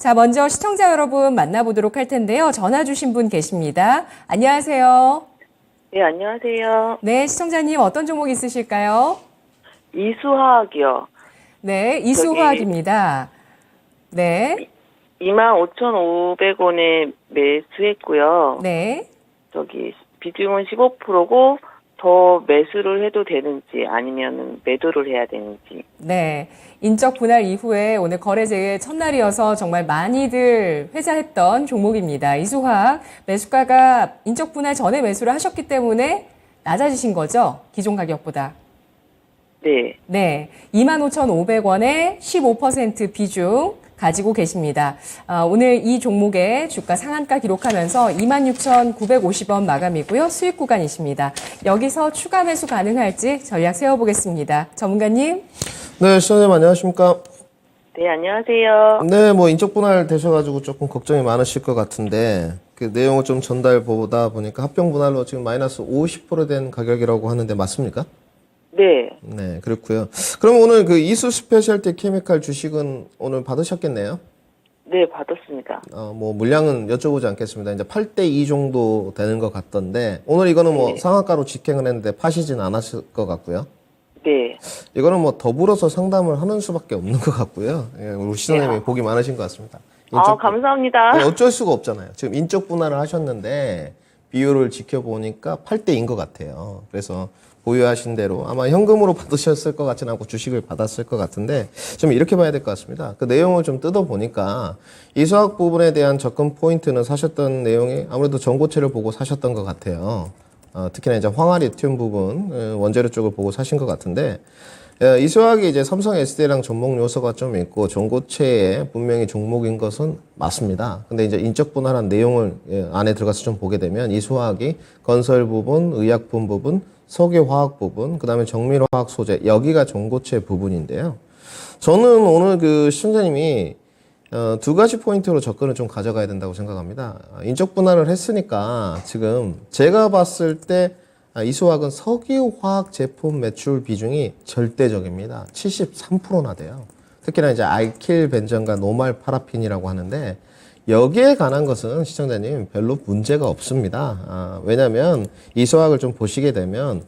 자, 먼저 시청자 여러분 만나보도록 할 텐데요. 전화 주신 분 계십니다. 안녕하세요. 네, 안녕하세요. 네, 시청자님 어떤 종목 있으실까요? 이수화학이요. 네, 이수화학입니다. 네, 25,500원에 매수했고요. 네. 비중은 15%고 더 매수를 해도 되는지 아니면 매도를 해야 되는지. 네. 인적 분할 이후에 오늘 거래제의 첫날이어서 정말 많이들 회자했던 종목입니다. 이수화학 매수가가 인적 분할 전에 매수를 하셨기 때문에 낮아지신 거죠? 기존 가격보다. 네. 네. 25,500원에 15% 비중 가지고 계십니다. 오늘 이 종목의 주가 상한가 기록하면서 26,950원 마감이고요. 수익 구간이십니다. 여기서 추가 매수 가능할지 전략 세워보겠습니다. 전문가님. 네, 시청자님 안녕하십니까? 네, 안녕하세요. 네, 뭐 인적 분할 되셔가지고 조금 걱정이 많으실 것 같은데 그 내용을 좀 전달 보다 보니까 합병 분할로 지금 마이너스 50%된 가격이라고 하는데 맞습니까? 네. 네, 그렇고요. 그럼 오늘 그 이수 스페셜티 케미칼 주식은 오늘 받으셨겠네요? 네, 받았습니다. 뭐 물량은 여쭤보지 않겠습니다. 이제 8대 2 정도 되는 것 같던데 오늘 이거는 뭐 네. 상한가로 직행을 했는데 파시진 않았을 것 같고요. 네. 이거는 뭐 더불어서 상담을 하는 수밖에 없는 것 같고요. 예, 우리 시청자님이 네. 복이 많으신 것 같습니다. 감사합니다. 네, 어쩔 수가 없잖아요. 지금 인적 분할을 하셨는데 비율을 지켜보니까 8대2인 것 같아요. 그래서 보유하신 대로 아마 현금으로 받으셨을 것 같지는 않고 주식을 받았을 것 같은데 좀 이렇게 봐야 될 것 같습니다. 그 내용을 좀 뜯어보니까 이수학 부분에 대한 접근 포인트는 사셨던 내용이 아무래도 전고체를 보고 사셨던 것 같아요. 특히나 이제 황화리튬 부분 원재료 쪽을 보고 사신 것 같은데 이수학이 이제 삼성 SDI랑 접목 요소가 좀 있고 전고체에 분명히 종목인 것은 맞습니다. 근데 이제 인적 분할한 내용을 안에 들어가서 좀 보게 되면 이수학이 건설 부분, 의약품 부분, 석유화학 부분, 그 다음에 정밀화학 소재 여기가 전고체 부분인데요. 저는 오늘 그 시청자님이 두 가지 포인트로 접근을 좀 가져가야 된다고 생각합니다. 인적 분할을 했으니까 지금 제가 봤을 때 이수학은 석유화학 제품 매출 비중이 절대적입니다. 73%나 돼요. 특히나 이제 알킬 벤전과 노말 파라핀이라고 하는데 여기에 관한 것은 시청자님 별로 문제가 없습니다. 왜냐하면 이수학을 좀 보시게 되면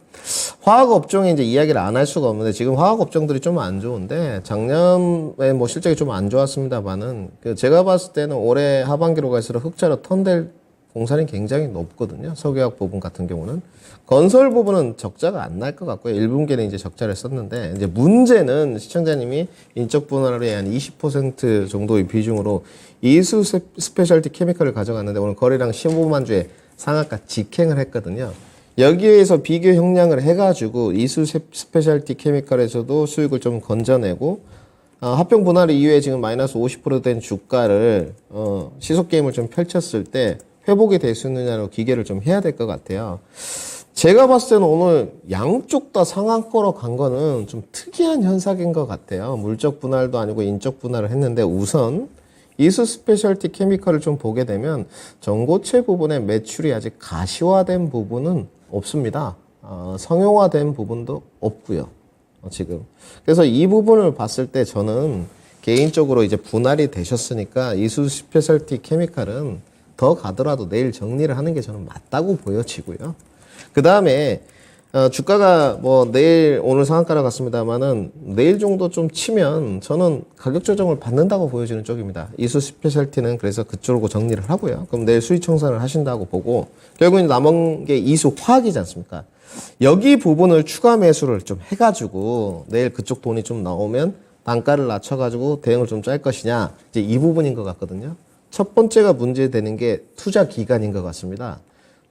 화학 업종에 이제 이야기를 안 할 수가 없는데 지금 화학 업종들이 좀 안 좋은데 작년에 뭐 실적이 좀 안 좋았습니다만은 제가 봤을 때는 올해 하반기로 갈수록 흑자로 턴될 공산이 굉장히 높거든요. 석유화학 부분 같은 경우는. 건설 부분은 적자가 안 날 것 같고요. 1분기는 이제 적자를 썼는데, 이제 문제는 시청자님이 인적 분할에 한 20% 정도의 비중으로 이수 스페셜티 케미칼을 가져갔는데, 오늘 거래량 15만 주에 상한가 직행을 했거든요. 여기에서 비교 형량을 해가지고 이수 스페셜티 케미칼에서도 수익을 좀 건져내고, 합병 분할 이후에 지금 마이너스 50%된 주가를, 시속 게임을 좀 펼쳤을 때, 회복이 될 수 있느냐로 기계를 좀 해야 될 것 같아요. 제가 봤을 때는 오늘 양쪽 다 상한가로 간 거는 좀 특이한 현상인 것 같아요. 물적 분할도 아니고 인적 분할을 했는데 우선 이수 스페셜티 케미칼을 좀 보게 되면 전고체 부분의 매출이 아직 가시화된 부분은 없습니다. 성용화된 부분도 없고요. 지금. 그래서 이 부분을 봤을 때 저는 개인적으로 이제 분할이 되셨으니까 이수 스페셜티 케미칼은 더 가더라도 내일 정리를 하는 게 저는 맞다고 보여지고요. 그 다음에 주가가 뭐 내일 오늘 상한가로 갔습니다만은 내일 정도 좀 치면 저는 가격 조정을 받는다고 보여지는 쪽입니다. 이수 스페셜티는 그래서 그쪽으로 정리를 하고요. 그럼 내일 수익 청산을 하신다고 보고 결국은 남은 게 이수 화학이지 않습니까? 여기 부분을 추가 매수를 좀 해가지고 내일 그쪽 돈이 좀 나오면 단가를 낮춰가지고 대응을 좀 짤 것이냐 이제 이 부분인 것 같거든요. 첫 번째가 문제되는 게 투자 기간인 것 같습니다.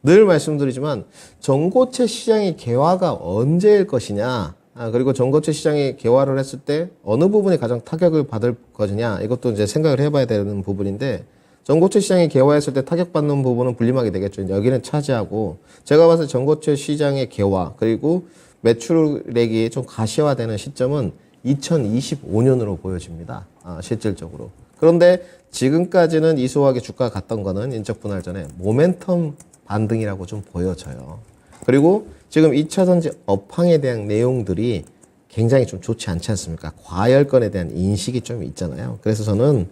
늘 말씀드리지만 전고체 시장의 개화가 언제일 것이냐 그리고 전고체 시장이 개화를 했을 때 어느 부분이 가장 타격을 받을 것이냐 이것도 이제 생각을 해봐야 되는 부분인데 전고체 시장이 개화했을 때 타격받는 부분은 분림하게 되겠죠. 여기는 차지하고 제가 봤을 때 전고체 시장의 개화 그리고 매출액이 좀 가시화되는 시점은 2025년으로 보여집니다. 실질적으로. 그런데 지금까지는 이수화학의 주가가 갔던 거는 인적 분할 전에 모멘텀 반등이라고 좀 보여져요. 그리고 지금 2차 전지 업황에 대한 내용들이 굉장히 좀 좋지 않지 않습니까? 과열권에 대한 인식이 좀 있잖아요. 그래서 저는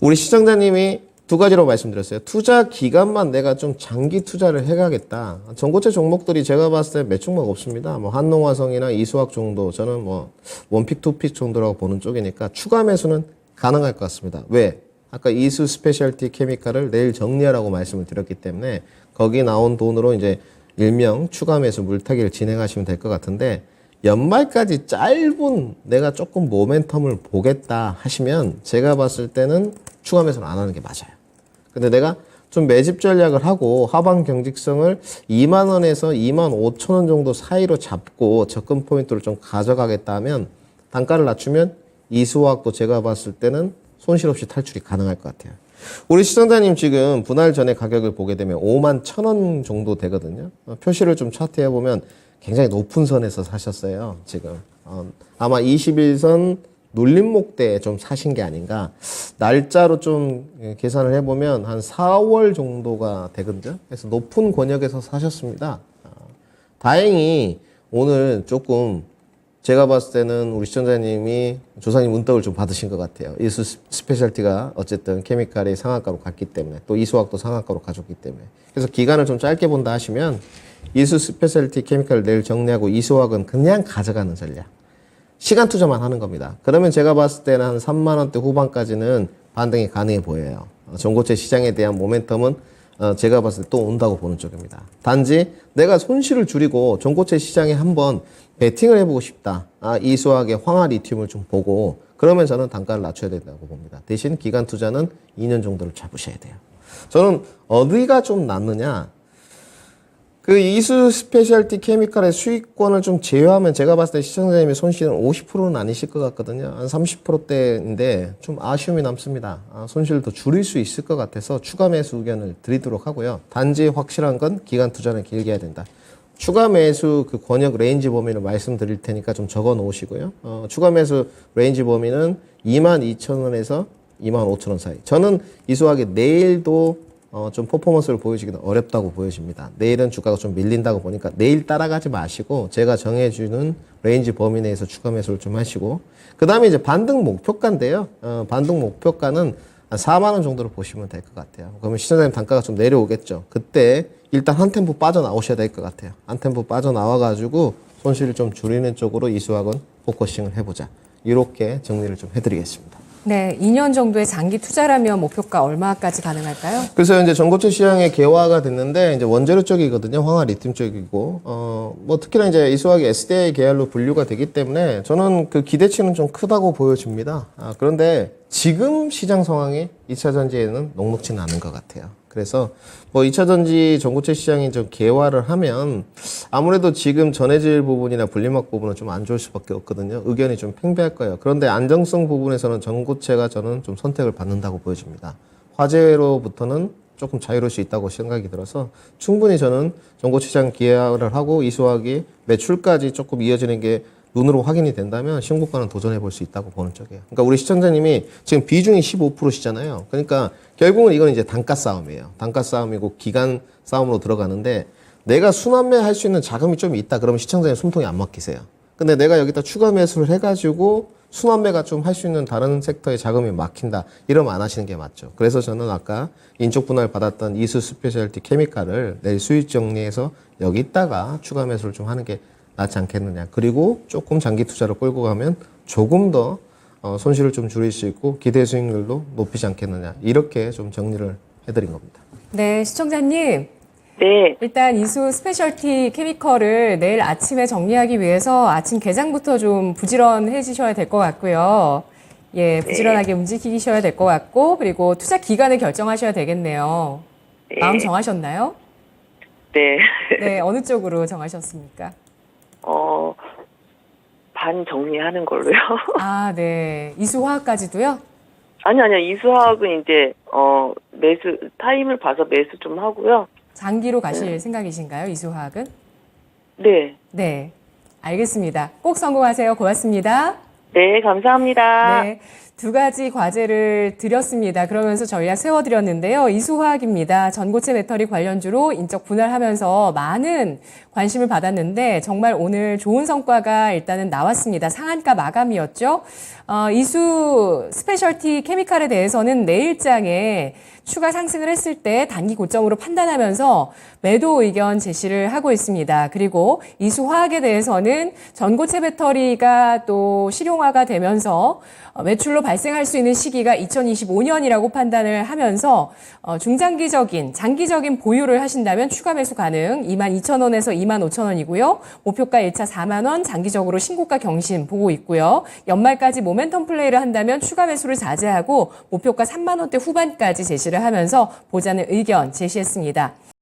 우리 시청자님이 두 가지로 말씀드렸어요. 투자 기간만 내가 좀 장기 투자를 해가겠다. 전고체 종목들이 제가 봤을 때 몇 종목 없습니다. 뭐 한농화성이나 이수학 정도, 저는 뭐 원픽, 투픽 정도라고 보는 쪽이니까 추가 매수는 가능할 것 같습니다. 왜? 아까 이수 스페셜티 케미칼을 내일 정리하라고 말씀을 드렸기 때문에 거기 나온 돈으로 이제 일명 추가 매수 물타기를 진행하시면 될 것 같은데, 연말까지 짧은 내가 조금 모멘텀을 보겠다 하시면 제가 봤을 때는 추가 매수는 안 하는 게 맞아요. 근데 내가 좀 매집 전략을 하고 하방 경직성을 2만 원에서 2만 5천 원 정도 사이로 잡고 접근 포인트를 좀 가져가겠다 하면 단가를 낮추면 이수화학도 제가 봤을 때는 손실 없이 탈출이 가능할 것 같아요. 우리 시청자님 지금 분할 전에 가격을 보게 되면 5만 1천 원 정도 되거든요. 표시를 좀 차트해 보면 굉장히 높은 선에서 사셨어요, 지금. 아마 21선 눌림목대에 좀 사신 게 아닌가. 날짜로 좀 계산을 해보면 한 4월 정도가 되거든요. 그래서 높은 권역에서 사셨습니다. 다행히 오늘 조금 제가 봤을 때는 우리 시청자님이 조사님 운떡을 좀 받으신 것 같아요. 이수 스페셜티가 어쨌든 케미칼이 상한가로 갔기 때문에, 또 이수학도 상한가로 가졌기 때문에. 그래서 기간을 좀 짧게 본다 하시면 이수 스페셜티 케미칼을 내일 정리하고 이수학은 그냥 가져가는 전략. 시간 투자만 하는 겁니다. 그러면 제가 봤을 때는 한 3만 원대 후반까지는 반등이 가능해 보여요. 전고체 시장에 대한 모멘텀은 제가 봤을 때 또 온다고 보는 쪽입니다. 단지 내가 손실을 줄이고 전고체 시장에 한번 베팅을 해보고 싶다. 이수학의 황화 리튬을 좀 보고, 그러면 저는 단가를 낮춰야 된다고 봅니다. 대신 기간 투자는 2년 정도를 잡으셔야 돼요. 저는 어디가 좀 낫느냐, 그 이수 스페셜티 케미칼의 수익권을 좀 제외하면 제가 봤을 때 시청자님의 손실은 50%는 아니실 것 같거든요. 한 30%대인데 좀 아쉬움이 남습니다. 손실을 더 줄일 수 있을 것 같아서 추가 매수 의견을 드리도록 하고요. 단지 확실한 건 기간 투자는 길게 해야 된다. 추가 매수 그 권역 레인지 범위를 말씀드릴 테니까 좀 적어 놓으시고요. 추가 매수 레인지 범위는 22,000원에서 25,000원 사이. 저는 이수학이 내일도 좀 퍼포먼스를 보여주기는 어렵다고 보여집니다. 내일은 주가가 좀 밀린다고 보니까 내일 따라가지 마시고 제가 정해주는 레인지 범위 내에서 추가 매수를 좀 하시고, 그 다음에 이제 반등 목표가인데요. 반등 목표가는 한 4만 원 정도로 보시면 될 것 같아요. 그러면 시청자님 단가가 좀 내려오겠죠. 그때 일단 한 템포 빠져나오셔야 될 것 같아요. 한 템포 빠져나와가지고 손실을 좀 줄이는 쪽으로 이수학은 포커싱을 해보자. 이렇게 정리를 좀 해드리겠습니다. 네, 2년 정도의 장기 투자라면 목표가 얼마까지 가능할까요? 그래서 이제 전고체 시장의 개화가 됐는데, 이제 원재료 쪽이거든요. 황화 리튬 쪽이고, 뭐 특히나 이제 이수학이 SDI 계열로 분류가 되기 때문에 저는 그 기대치는 좀 크다고 보여집니다. 그런데 지금 시장 상황이 2차 전지에는 녹록지는 않은 것 같아요. 그래서 뭐 2차 전지 전고체 시장이 좀 개화를 하면 아무래도 지금 전해질 부분이나 분리막 부분은 좀 안 좋을 수밖에 없거든요. 의견이 좀 팽배할 거예요. 그런데 안정성 부분에서는 전고체가 저는 좀 선택을 받는다고 보여집니다. 화재로부터는 조금 자유로울 수 있다고 생각이 들어서 충분히 저는 전고체 시장 기회를 하고 이수학이 매출까지 조금 이어지는 게 눈으로 확인이 된다면 신고가는 도전해 볼 수 있다고 보는 쪽이에요. 그러니까 우리 시청자님이 지금 비중이 15%시잖아요. 그러니까 결국은 이건 이제 단가 싸움이에요. 단가 싸움이고 기간 싸움으로 들어가는데, 내가 순환매 할 수 있는 자금이 좀 있다 그러면 시청자님 숨통이 안 막히세요. 근데 내가 여기다 추가 매수를 해가지고 순환매가 좀 할 수 있는 다른 섹터에 자금이 막힌다 이러면 안 하시는 게 맞죠. 그래서 저는 아까 인적 분할 받았던 이수 스페셜티 케미칼을 내일 수익 정리해서 여기다가 추가 매수를 좀 하는 게 낫지 않겠느냐. 그리고 조금 장기 투자를 끌고 가면 조금 더 손실을 좀 줄일 수 있고 기대 수익률도 높이지 않겠느냐. 이렇게 좀 정리를 해드린 겁니다. 네, 시청자님. 네, 일단 이수 스페셜티 케미컬을 내일 아침에 정리하기 위해서 아침 개장부터 좀 부지런해지셔야 될 것 같고요. 예, 부지런하게 움직이셔야 될 것 같고, 그리고 투자 기간을 결정하셔야 되겠네요. 네. 마음 정하셨나요? 네. 네, 어느 쪽으로 정하셨습니까? 반 정리하는 걸로요. 아, 네. 이수화학까지도요? 아니요. 이수학은 이제, 매수, 타임을 봐서 매수 좀 하고요. 장기로 가실 생각이신가요, 이수화학은? 네. 네. 알겠습니다. 꼭 성공하세요. 고맙습니다. 네, 감사합니다. 네. 두 가지 과제를 드렸습니다. 그러면서 전략 세워드렸는데요. 이수화학입니다. 전고체 배터리 관련주로 인적 분할하면서 많은 관심을 받았는데 정말 오늘 좋은 성과가 일단은 나왔습니다. 상한가 마감이었죠. 이수 스페셜티 케미칼에 대해서는 내일장에 추가 상승을 했을 때 단기 고점으로 판단하면서 매도 의견 제시를 하고 있습니다. 그리고 이수화학에 대해서는 전고체 배터리가 또 실용화가 되면서 매출로 발생할 수 있는 시기가 2025년이라고 판단을 하면서 중장기적인, 장기적인 보유를 하신다면 추가 매수 가능 22,000원에서 25,000원이고요. 목표가 1차 4만 원, 장기적으로 신고가 경신 보고 있고요. 연말까지 모멘텀 플레이를 한다면 추가 매수를 자제하고 목표가 3만 원대 후반까지 제시를 하면서 보자는 의견 제시했습니다.